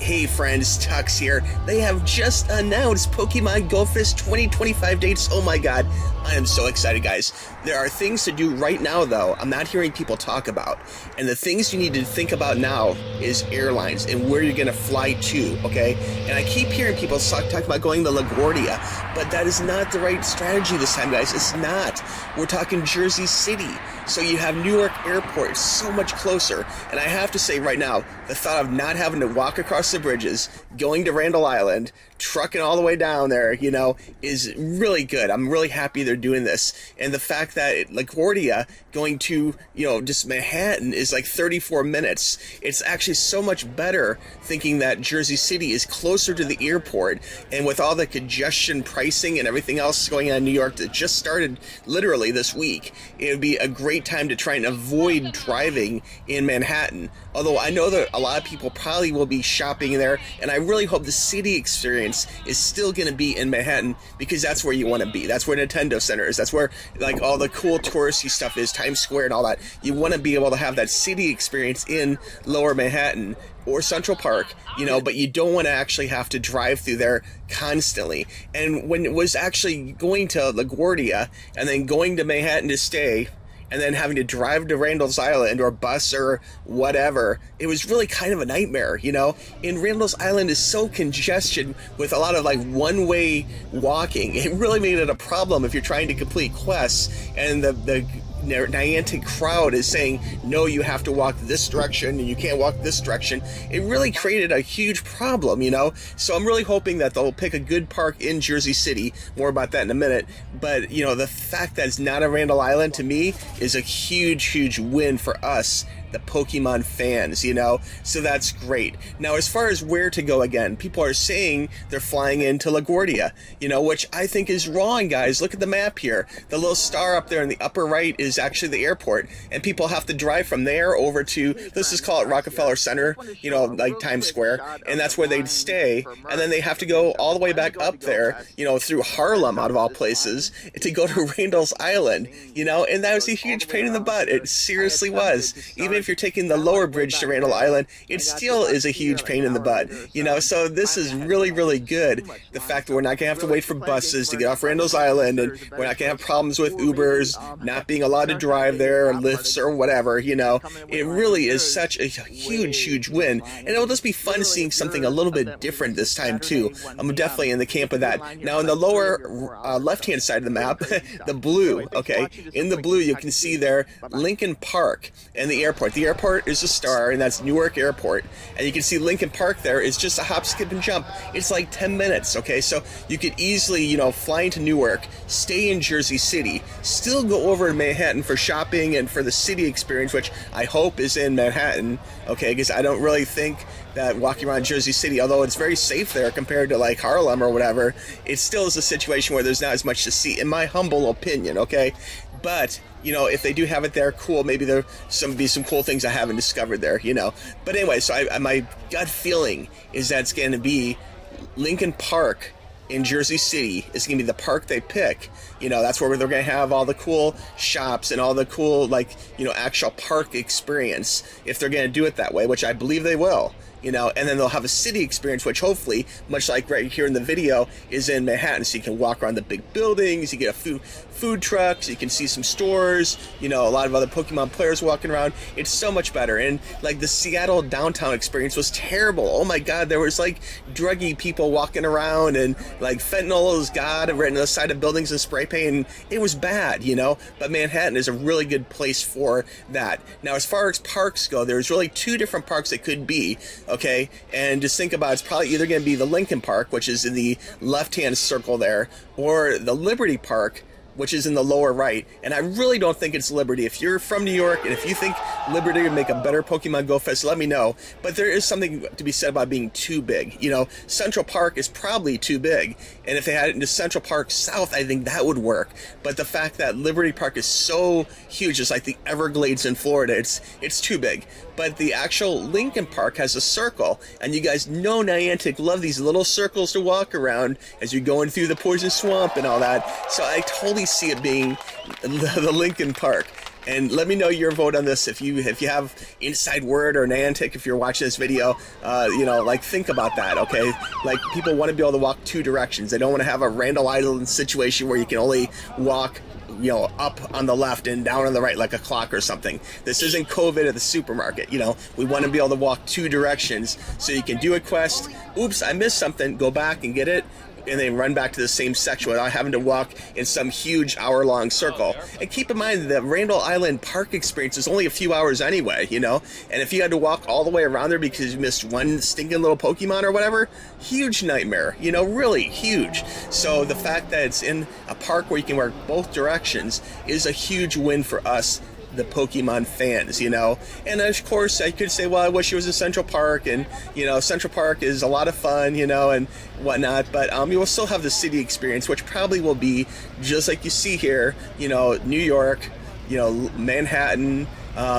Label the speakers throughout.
Speaker 1: Hey friends, Tuxx here. They have just announced Pokemon GoFest 2025 dates. Oh my god, I am so excited, guys. There are things to do right now, though, I'm not hearing people talk about. And the things you need to think about now is airlines and where you're going to fly to, okay? And I keep hearing people talk about going to LaGuardia, but that is not the right strategy this time, guys. It's not. We're talking Jersey City. So you have Newark Airport so much closer. And I have to say right now, the thought of not having to walk across the bridges, going to Randalls Island, trucking all the way down there, you know, is really good. I'm really happy they're doing this. And the fact that LaGuardia going to, you know, just Manhattan is like 34 minutes. It's actually so much better thinking that Jersey City is closer to the airport. And with all the congestion pricing and everything else going on in New York that just started literally this week, it would be a great time to try and avoid driving in Manhattan. Although I know that a lot of people probably will be shopping there, and I really hope the city experience is still going to be in Manhattan, because that's where you want to be. That's where Nintendo Center is. That's where like all the cool touristy stuff is, Times Square and all that. You want to be able to have that city experience in Lower Manhattan or Central Park, you know, but you don't want to actually have to drive through there constantly. And when it was actually going to LaGuardia and then going to Manhattan to stay, and then having to drive to Randalls Island or bus or whatever, it was really kind of a nightmare, you know? And Randalls Island is so congested with a lot of like one-way walking. It really made it a problem if you're trying to complete quests and the Niantic crowd is saying, no, you have to walk this direction and you can't walk this direction. It really created a huge problem, you know? So I'm really hoping that they'll pick a good park in Jersey City. More about that in a minute. But, you know, the fact that it's not a Randall Island, to me, is a huge, huge win for us, the Pokemon fans, you know? So that's great. Now, as far as where to go again, people are saying they're flying into LaGuardia, you know, which I think is wrong, guys. Look at the map here. The little star up there in the upper right is actually the airport, and people have to drive from there over to, let's just call it Rockefeller Center, you know, like Times Square, and that's where they'd stay, and then they have to go all the way back up there, you know, through Harlem, out of all places, to go to Randall's Island, you know, and that was a huge pain in the butt. It seriously was. Even if you're taking the lower bridge to Randall Island, it still is a huge pain in the butt, you know. So this is really, really good. The fact that we're not gonna have to wait for buses to get off Randall's Island, and we're not gonna have problems with Ubers not being allowed to drive there, or Lyfts or whatever, you know. It really is such a huge, huge win, and it'll just be fun seeing something a little bit different this time too. I'm definitely in the camp of that. Now, in the lower left-hand side of the map, the blue, okay, in the blue you can see there Lincoln Park and the airport. The airport is a star, and that's Newark Airport. And you can see Lincoln Park there is just a hop, skip, and jump. It's like 10 minutes, okay? So you could easily, you know, fly into Newark, stay in Jersey City, still go over to Manhattan for shopping and for the city experience, which I hope is in Manhattan, okay? Because I don't really think that walking around Jersey City, although it's very safe there compared to like Harlem or whatever, it still is a situation where there's not as much to see, in my humble opinion, okay? But, you know, if they do have it there, cool. Maybe there be some cool things I haven't discovered there, you know. But anyway, so my gut feeling is that it's going to be Lincoln Park in Jersey City. Is going to be the park they pick. You know, that's where they're going to have all the cool shops and all the cool, like, you know, actual park experience, if they're going to do it that way, which I believe they will. You know, and then they'll have a city experience, which hopefully, much like right here in the video, is in Manhattan. So you can walk around the big buildings, you get a food trucks, you can see some stores, you know, a lot of other Pokemon players walking around. It's so much better. And like the Seattle downtown experience was terrible. Oh my God, there was like druggy people walking around, and like fentanyl is God written on the side of buildings and spray paint. And it was bad, you know. But Manhattan is a really good place for that. Now, as far as parks go, there's really two different parks it could be. Okay, and just think about it, it's probably either going to be the Lincoln Park, which is in the left-hand circle there, or the Liberty Park, which is in the lower right. And I really don't think it's Liberty. If you're from New York and if you think Liberty would make a better Pokemon Go Fest, let me know. But there is something to be said about being too big. You know, Central Park is probably too big. And if they had it into Central Park South, I think that would work. But the fact that Liberty Park is so huge, it's like the Everglades in Florida, it's too big. But the actual Lincoln Park has a circle, and you guys know Niantic love these little circles to walk around as you're going through the poison swamp and all that. So I totally see it being the Lincoln Park. And let me know your vote on this if you have inside word or Niantic if you're watching this video. You know, like, think about that, okay? Like, people want to be able to walk 2 directions. They don't want to have a Randall Island situation where you can only walk, you know, up on the left and down on the right like a clock or something. This isn't COVID at the supermarket, you know. We want to be able to walk 2 directions so you can do a quest. Oops, I missed something. Go back and get it, and then run back to the same section without having to walk in some huge hour-long circle. And keep in mind, the Randall Island park experience is only a few hours anyway, you know? And if you had to walk all the way around there because you missed one stinking little Pokemon or whatever, huge nightmare, you know, really huge. So the fact that it's in a park where you can work both directions is a huge win for us, the Pokemon fans, you know. And of course I could say, well, I wish it was in Central Park, and you know, Central Park is a lot of fun, you know, and whatnot, but you will still have the city experience, which probably will be just like you see here, you know, New York, you know, Manhattan,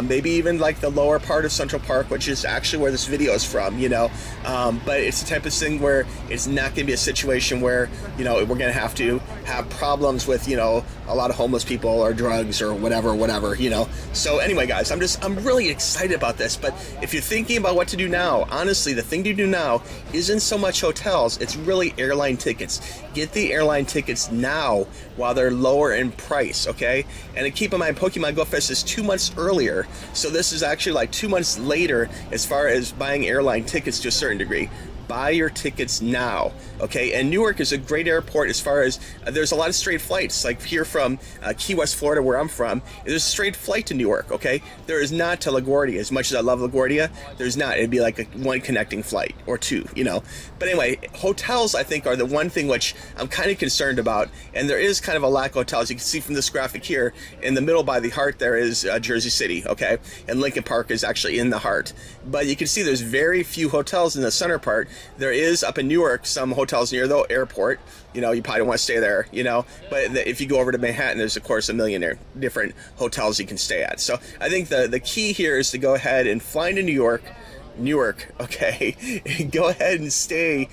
Speaker 1: maybe even like the lower part of Central Park, which is actually where this video is from, you know. But it's the type of thing where it's not going to be a situation where, you know, we're going to have problems with, you know, a lot of homeless people or drugs or whatever, you know. So anyway, guys, I'm really excited about this. But if you're thinking about what to do now, honestly, the thing to do now isn't so much hotels, it's really airline tickets. Get the airline tickets now while they're lower in price, okay? And keep in mind, Pokemon GoFest is 2 months earlier, so this is actually like 2 months later as far as buying airline tickets to a certain degree. Buy your tickets now, okay? And Newark is a great airport as far as there's a lot of straight flights. Like here from Key West, Florida, where I'm from, there's a straight flight to Newark, okay? There is not to LaGuardia. As much as I love LaGuardia, there's not. It'd be like one connecting flight or 2, you know? But anyway, hotels, I think, are the one thing which I'm kind of concerned about, and there is kind of a lack of hotels. You can see from this graphic here, in the middle by the heart there is Jersey City, okay? And Lincoln Park is actually in the heart. But you can see there's very few hotels in the center part. There is up in Newark some hotels near the airport. You know, you probably don't want to stay there, you know. But if you go over to Manhattan, there's, of course, a million different hotels you can stay at. So I think the key here is to go ahead and fly to Newark, okay? Go ahead and stay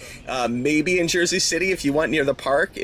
Speaker 1: maybe in Jersey City if you want, near the park.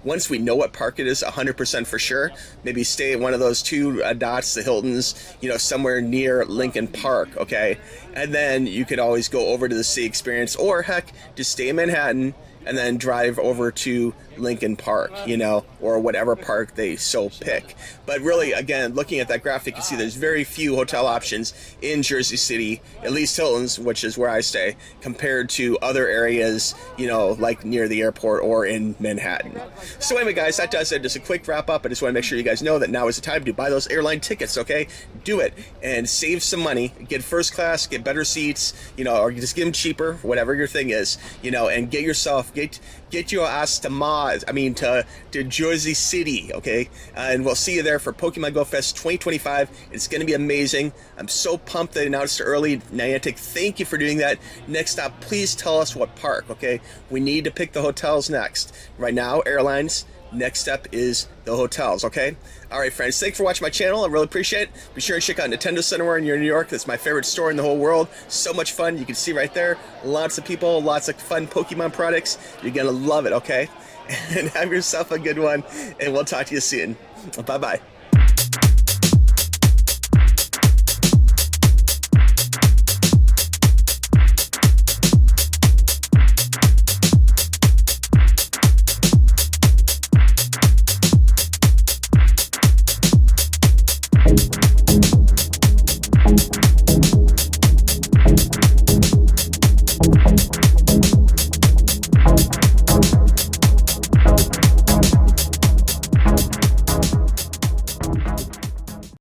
Speaker 1: Once we know what park it is 100% for sure, maybe stay at one of those 2 dots, the Hiltons, you know, somewhere near Lincoln Park, okay? And then you could always go over to the Sea Experience, or heck, just stay in Manhattan and then drive over to Lincoln Park, you know, or whatever park they so pick. But really, again, looking at that graphic, you can see there's very few hotel options in Jersey City, at least Hilton's, which is where I stay, compared to other areas, you know, like near the airport or in Manhattan. So anyway, guys, that does it. Just a quick wrap up. I just want to make sure you guys know that now is the time to buy those airline tickets, okay? Do it and save some money. Get first class, get better seats, you know, or just get them cheaper, whatever your thing is, you know, and get your ass to Jersey City, okay? And we'll see you there for Pokemon GoFest 2025. It's going to be amazing. I'm so pumped they announced it early. Niantic, thank you for doing that. Next up, please tell us what park, okay? We need to pick the hotels next. Right now, airlines. Next up is the hotels, okay? All right, friends, thanks for watching my channel. I really appreciate it. Be sure to check out Nintendo Center when you're in New York. That's my favorite store in the whole world. So much fun. You can see right there. Lots of people, lots of fun Pokemon products. You're going to love it, okay? And have yourself a good one, and we'll talk to you soon. Bye-bye.